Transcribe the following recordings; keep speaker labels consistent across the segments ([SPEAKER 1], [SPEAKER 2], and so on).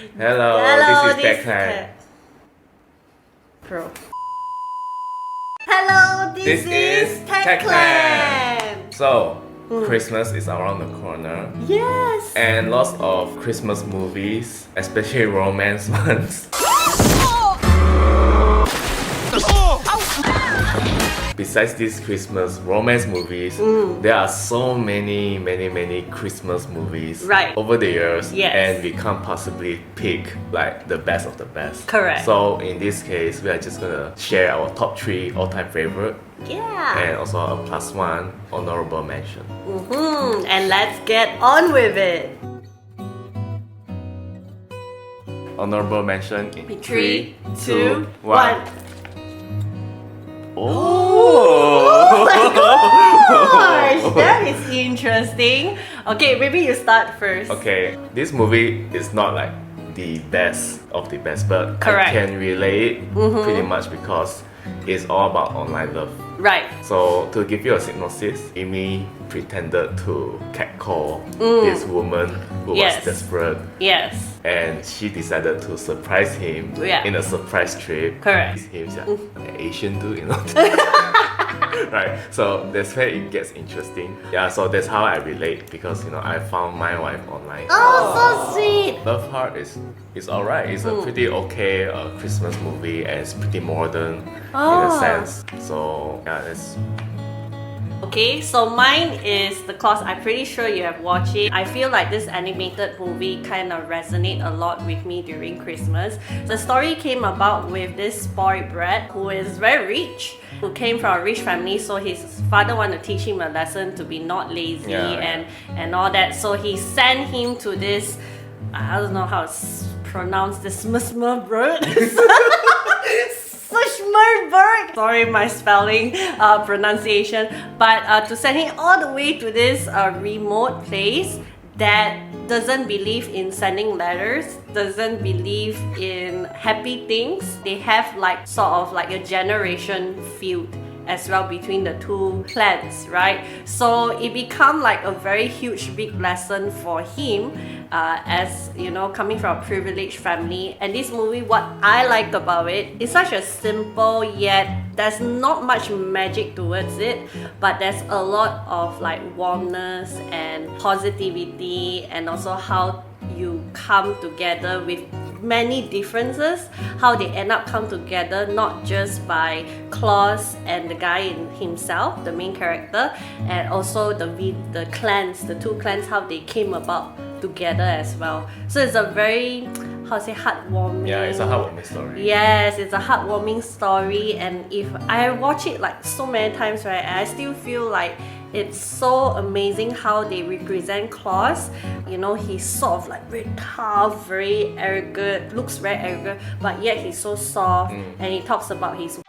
[SPEAKER 1] Hello, this is Klan.
[SPEAKER 2] Pro. Hello, this is Tech Clan.
[SPEAKER 1] So, Christmas is around the corner,
[SPEAKER 2] Yes.
[SPEAKER 1] and lots of Christmas movies, especially romance ones. Besides these Christmas romance movies, there are so many Christmas movies
[SPEAKER 2] Right.
[SPEAKER 1] over the years,
[SPEAKER 2] Yes.
[SPEAKER 1] and we can't possibly pick like the best of the best.
[SPEAKER 2] Correct.
[SPEAKER 1] So in this case, we are just gonna share our top 3 all-time favorite
[SPEAKER 2] Yeah.
[SPEAKER 1] and also a +1 honorable mention.
[SPEAKER 2] And let's get on with it.
[SPEAKER 1] Honorable mention in
[SPEAKER 2] 3,
[SPEAKER 1] 3,
[SPEAKER 2] 2,
[SPEAKER 1] 2,
[SPEAKER 2] 1.
[SPEAKER 1] 1. Oh!
[SPEAKER 2] Gosh, that is interesting. Okay, maybe you start first.
[SPEAKER 1] Okay, this movie is not like the best of the best, but
[SPEAKER 2] Correct.
[SPEAKER 1] I can relate pretty much because it's all about online love.
[SPEAKER 2] Right.
[SPEAKER 1] So to give you a synopsis, Amy pretended to catcall this woman who
[SPEAKER 2] Yes.
[SPEAKER 1] was desperate,
[SPEAKER 2] Yes.
[SPEAKER 1] and she decided to surprise him
[SPEAKER 2] Yeah.
[SPEAKER 1] in a surprise trip.
[SPEAKER 2] Correct.
[SPEAKER 1] He's an Asian dude, you know. Right, so that's where it gets interesting. Yeah, so that's how I relate because I found my wife online.
[SPEAKER 2] Oh, so sweet.
[SPEAKER 1] Love Heart is alright. It's a pretty okay Christmas movie and it's pretty modern in a sense. So yeah, that's
[SPEAKER 2] Okay, so mine is The Claws. I'm pretty sure you have watched it. I feel like this animated movie kind of resonate a lot with me during Christmas. The story came about with this boy Brett who is very rich, who came from a rich family, so his father wanted to teach him a lesson to be not lazy and all that. So he sent him to this, I don't know how to pronounce this, bird. Schmurberg. Sorry, my spelling, pronunciation. But to send him all the way to this remote place that doesn't believe in sending letters, doesn't believe in happy things. They have like sort of like a generation feud as well between the two clans, right? So it become like a very huge big lesson for him as coming from a privileged family. And this movie, what I like about it is such a simple yet there's not much magic towards it, but there's a lot of like warmness and positivity, and also how you come together with many differences, how they end up come together not just by Claus and the guy in himself, the main character, and also the clans, the two clans, how they came about together as well. So it's a very heartwarming.
[SPEAKER 1] yeah, it's a heartwarming story.
[SPEAKER 2] Yes, it's a heartwarming story, and if I watch it like so many times, right, I still feel like it's so amazing how they represent Claus. He's sort of like very tough, very arrogant, looks very arrogant, but yet he's so soft, and he talks about his.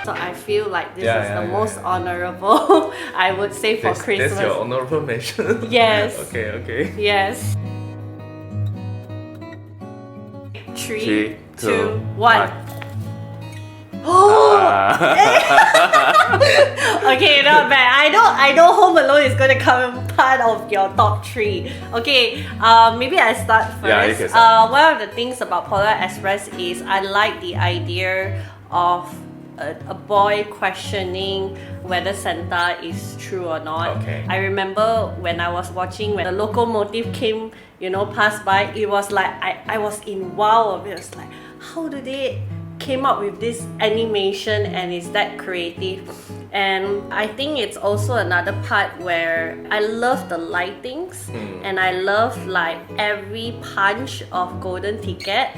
[SPEAKER 2] So I feel like this is the most honorable, I would say, for Christmas.
[SPEAKER 1] That's your honorable mention?
[SPEAKER 2] Yes.
[SPEAKER 1] Okay.
[SPEAKER 2] Yes. 3,
[SPEAKER 1] 3,
[SPEAKER 2] 2,
[SPEAKER 1] 2,
[SPEAKER 2] 1. Okay, not bad. I know Home Alone is gonna come part of your top 3. Okay, maybe I start first.
[SPEAKER 1] Yeah, you can start.
[SPEAKER 2] One of the things about Polar Express is I like the idea of a boy questioning whether Santa is true or not.
[SPEAKER 1] Okay.
[SPEAKER 2] I remember when I was watching, when the locomotive came, passed by, it was like I was in wow of it. It was like, how do they came up with this animation and is that creative? And I think it's also another part where I love the lightings, and I love like every punch of golden ticket.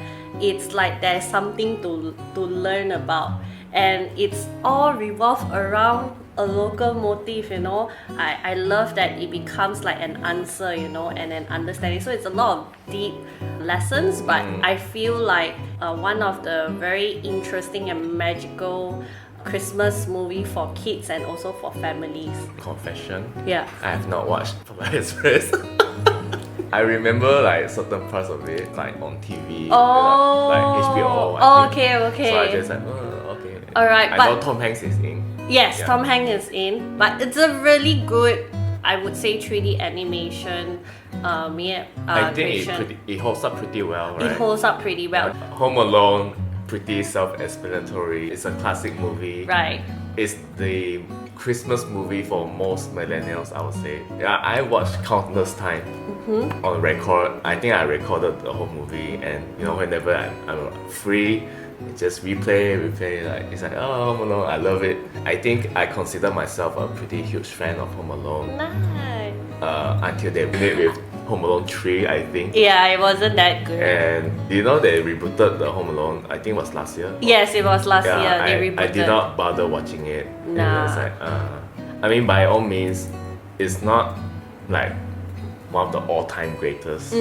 [SPEAKER 2] It's like there's something to learn about, and it's all revolved around a local motif. I love that it becomes like an answer, and an understanding. So it's a lot of deep lessons, but I feel like one of the very interesting and magical Christmas movie for kids and also for families.
[SPEAKER 1] Confession.
[SPEAKER 2] Yeah.
[SPEAKER 1] I have not watched Polar Express. I remember like certain parts of it like on TV, like HBO. I think.
[SPEAKER 2] Okay.
[SPEAKER 1] So I just like, okay.
[SPEAKER 2] Alright,
[SPEAKER 1] I
[SPEAKER 2] but
[SPEAKER 1] know Tom Hanks is in.
[SPEAKER 2] yes,
[SPEAKER 1] Yeah.
[SPEAKER 2] Tom Hanks is in, but it's a really good I would say 3D animation,
[SPEAKER 1] I think
[SPEAKER 2] creation.
[SPEAKER 1] it holds up pretty well, right?
[SPEAKER 2] It holds up pretty well.
[SPEAKER 1] Home Alone, pretty self-explanatory. It's a classic movie.
[SPEAKER 2] Right.
[SPEAKER 1] It's the Christmas movie for most millennials, I would say. Yeah, I watched countless times on record. I think I recorded the whole movie, and whenever I'm free, just replay. Like it's like, oh, Home Alone, I love it. I think I consider myself a pretty huge fan of Home Alone.
[SPEAKER 2] Nice.
[SPEAKER 1] Until they did it with Home Alone 3, I think.
[SPEAKER 2] Yeah, it wasn't that good.
[SPEAKER 1] And they rebooted the Home Alone, I think it was last year.
[SPEAKER 2] Yes, it was last year. They rebooted.
[SPEAKER 1] I did not bother watching it.
[SPEAKER 2] Nah.
[SPEAKER 1] It was like, I mean, by all means, it's not like one of the all-time greatest,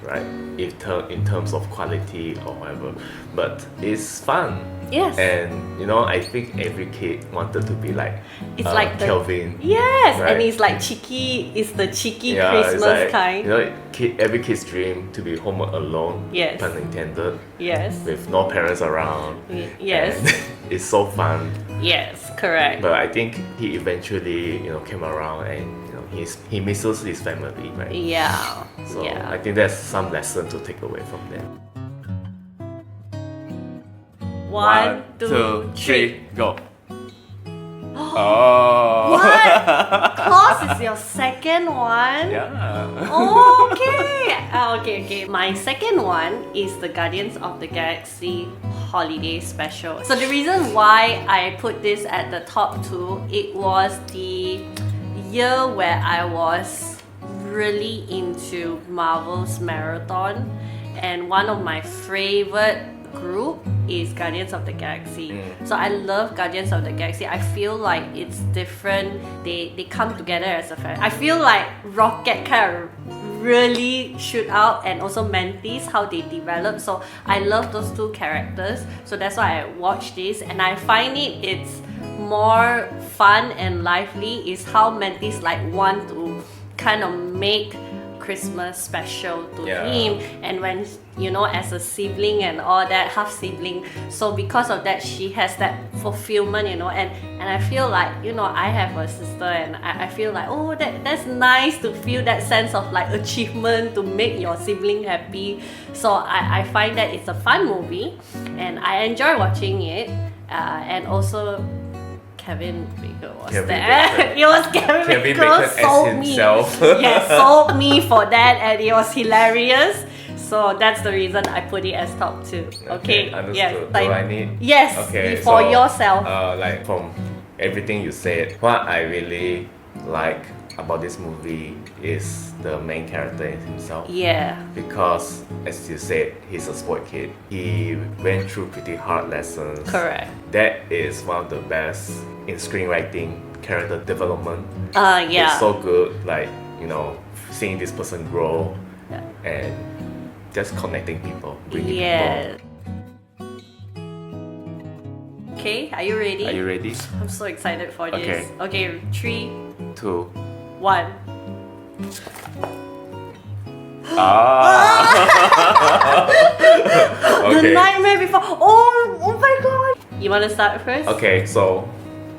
[SPEAKER 1] right? In terms of quality or whatever, but it's fun.
[SPEAKER 2] Yes.
[SPEAKER 1] And I think every kid wanted to be like
[SPEAKER 2] It's like the
[SPEAKER 1] Kelvin.
[SPEAKER 2] Yes,
[SPEAKER 1] right?
[SPEAKER 2] and it's like cheeky. It's the cheeky
[SPEAKER 1] Yeah,
[SPEAKER 2] Christmas
[SPEAKER 1] it's like,
[SPEAKER 2] kind.
[SPEAKER 1] Every kid's dream to be home alone.
[SPEAKER 2] Yes.
[SPEAKER 1] Pun intended.
[SPEAKER 2] Yes.
[SPEAKER 1] With no parents around.
[SPEAKER 2] Yes.
[SPEAKER 1] And it's so fun.
[SPEAKER 2] Yes. Correct.
[SPEAKER 1] But I think he eventually, came around and he misses his family, right?
[SPEAKER 2] Yeah.
[SPEAKER 1] So
[SPEAKER 2] yeah.
[SPEAKER 1] I think there's some lesson to take away from that.
[SPEAKER 2] 1, 2, 3.
[SPEAKER 1] go. Oh.
[SPEAKER 2] What? Claus is your second one?
[SPEAKER 1] Yeah.
[SPEAKER 2] Oh, okay. Okay. My second one is the Guardians of the Galaxy Holiday Special. So the reason why I put this at the top 2, it was the year where I was really into Marvel's marathon, and one of my favorite group is Guardians of the Galaxy. So I love Guardians of the Galaxy. I feel like it's different. They come together as a family. I feel like Rocket kind of really shoot out, and also Mantis, how they develop. So I love those two characters. So that's why I watch this, and I find it's more fun and lively is how Mantis want to kind of make Christmas special to him, and when as a sibling and all that, half sibling, so because of that she has that fulfillment, and I feel like I have a sister, and I feel like, oh, that's nice to feel that sense of achievement to make your sibling happy. So I find that it's a fun movie and I enjoy watching it, and also Kevin Bacon was there. It was Kevin Bacon sold me. Yeah, sold me for that, and it was hilarious. So that's the reason I put it as top 2. Okay.
[SPEAKER 1] Understood.
[SPEAKER 2] Yes.
[SPEAKER 1] Do I need?
[SPEAKER 2] Yes.
[SPEAKER 1] Okay.
[SPEAKER 2] For yourself.
[SPEAKER 1] From everything you said, what I really like about this movie is the main character himself.
[SPEAKER 2] Yeah.
[SPEAKER 1] Because, as you said, he's a sport kid. He went through pretty hard lessons.
[SPEAKER 2] Correct.
[SPEAKER 1] That is one of the best in screenwriting, character development.
[SPEAKER 2] Yeah.
[SPEAKER 1] It's so good, seeing this person grow and just connecting people, bringing people.
[SPEAKER 2] Okay, are you ready?
[SPEAKER 1] Are you ready?
[SPEAKER 2] I'm so excited for this. Okay, 3,
[SPEAKER 1] 2,
[SPEAKER 2] 1. The Nightmare Before. Oh my god. You want to start first?
[SPEAKER 1] Okay, so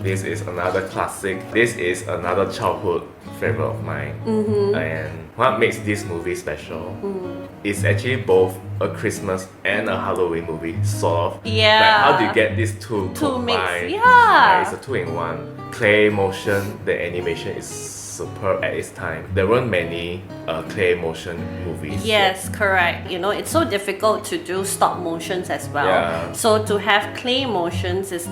[SPEAKER 1] this is another classic. This is another childhood favorite of mine. And what makes this movie special is actually both a Christmas and a Halloween movie, sort of.
[SPEAKER 2] Yeah.
[SPEAKER 1] Like, how do you get these two combined?
[SPEAKER 2] Mix. Yeah.
[SPEAKER 1] It's a 2-in-1. Clay motion, the animation is superb at its time. There weren't many clay motion movies.
[SPEAKER 2] Yes, correct. It's so difficult to do stop motions as well.
[SPEAKER 1] Yeah.
[SPEAKER 2] So to have clay motions is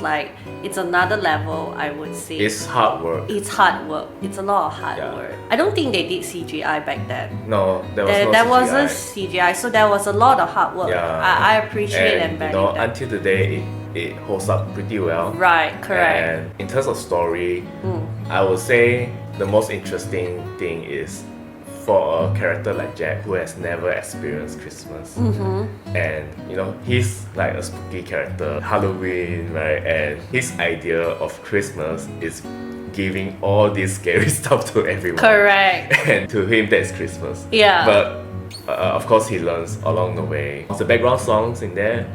[SPEAKER 2] it's another level, I would say.
[SPEAKER 1] It's hard work.
[SPEAKER 2] It's hard work. It's a lot of hard
[SPEAKER 1] Yeah.
[SPEAKER 2] work. I don't think they did CGI back then.
[SPEAKER 1] No, there was no
[SPEAKER 2] There
[SPEAKER 1] CGI.
[SPEAKER 2] wasn't CGI, so there was a lot of hard work.
[SPEAKER 1] Yeah.
[SPEAKER 2] I appreciate and value that.
[SPEAKER 1] Until today, it holds up pretty well.
[SPEAKER 2] Right, correct.
[SPEAKER 1] And in terms of story, I would say the most interesting thing is for a character like Jack, who has never experienced Christmas, and he's like a spooky character, Halloween, right? And his idea of Christmas is giving all this scary stuff to everyone.
[SPEAKER 2] Correct.
[SPEAKER 1] And to him, that's Christmas.
[SPEAKER 2] Yeah.
[SPEAKER 1] But of course, he learns along the way. The background songs in there.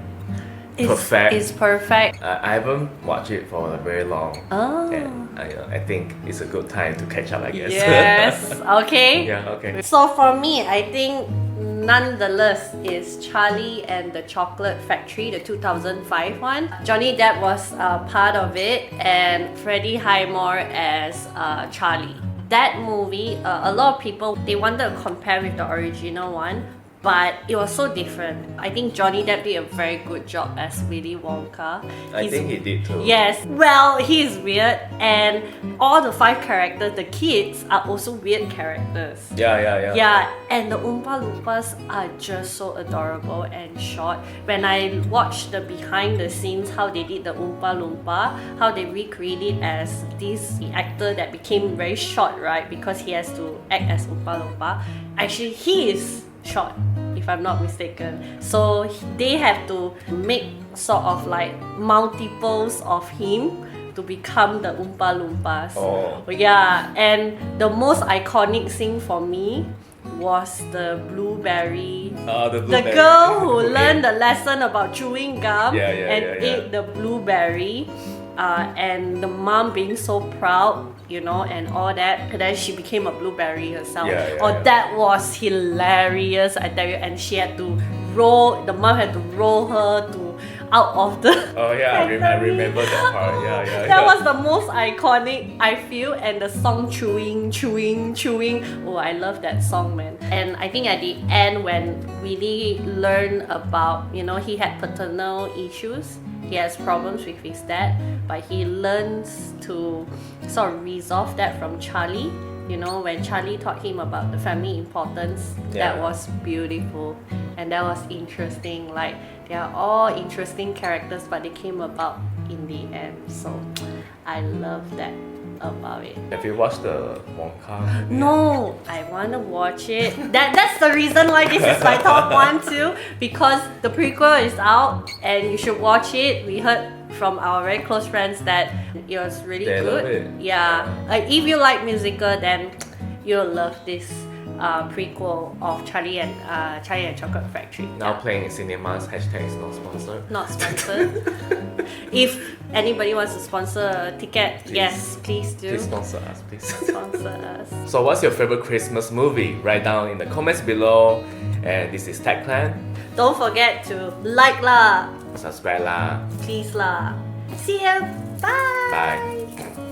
[SPEAKER 1] perfect.
[SPEAKER 2] It's perfect.
[SPEAKER 1] I haven't watched it for very long.
[SPEAKER 2] Oh.
[SPEAKER 1] And I think it's a good time to catch up, I guess.
[SPEAKER 2] Yes. Okay.
[SPEAKER 1] Yeah, okay.
[SPEAKER 2] So for me, I think nonetheless is Charlie and the Chocolate Factory, the 2005 one. Johnny Depp was part of it, and Freddie Highmore as Charlie. That movie, a lot of people, they wanted to compare with the original one, but it was so different. I think Johnny Depp did a very good job as Willy Wonka.
[SPEAKER 1] I think he did too.
[SPEAKER 2] Yes, well, he's weird, and all the 5 characters, the kids, are also weird characters.
[SPEAKER 1] Yeah.
[SPEAKER 2] Yeah, and the Oompa Loompas are just so adorable and short. When I watched the behind the scenes, how they did the Oompa Loompa, how they recreated as this actor that became very short, right? Because he has to act as Oompa Loompa. Actually, he is short, if I'm not mistaken. So they have to make sort of like multiples of him to become the Oompa Loompas.
[SPEAKER 1] Oh.
[SPEAKER 2] Yeah, and the most iconic scene for me was the blueberry.
[SPEAKER 1] The
[SPEAKER 2] The girl who learned the lesson about chewing gum
[SPEAKER 1] Yeah,
[SPEAKER 2] and ate the blueberry. And the mom being so proud, you know, and all that. And then she became a blueberry herself. That was hilarious, I tell you. And she had to roll, the mom had to roll her to out of the
[SPEAKER 1] Oh yeah, I remember that part.
[SPEAKER 2] That was the most iconic, I feel. And the song Chewing. Oh, I love that song, man. And I think at the end, when Willie learned about, you know, he had paternal issues, he has problems with his dad, but he learns to sort of resolve that from Charlie. You know, when Charlie taught him about the family importance, that was beautiful and that was interesting. Like, they are all interesting characters, but they came about in the end. So I love that about it.
[SPEAKER 1] Have you watched the Wonka movie?
[SPEAKER 2] No, I want to watch it. That's the reason why this is my top one too, because the prequel is out and you should watch it. We heard from our very close friends that it was really
[SPEAKER 1] They
[SPEAKER 2] good.
[SPEAKER 1] love it.
[SPEAKER 2] Yeah, like if you like musical, then you'll love this prequel of Charlie and Chocolate Factory.
[SPEAKER 1] Now playing in cinemas, hashtag is not sponsored.
[SPEAKER 2] Not sponsored. If anybody wants to sponsor a ticket, yes, please do.
[SPEAKER 1] Please sponsor us, please.
[SPEAKER 2] Sponsor us.
[SPEAKER 1] So what's your favorite Christmas movie? Write down in the comments below. And this is Klan.
[SPEAKER 2] Don't forget to like lah,
[SPEAKER 1] Subscribe lah.
[SPEAKER 2] please lah. See ya. Bye.
[SPEAKER 1] Bye.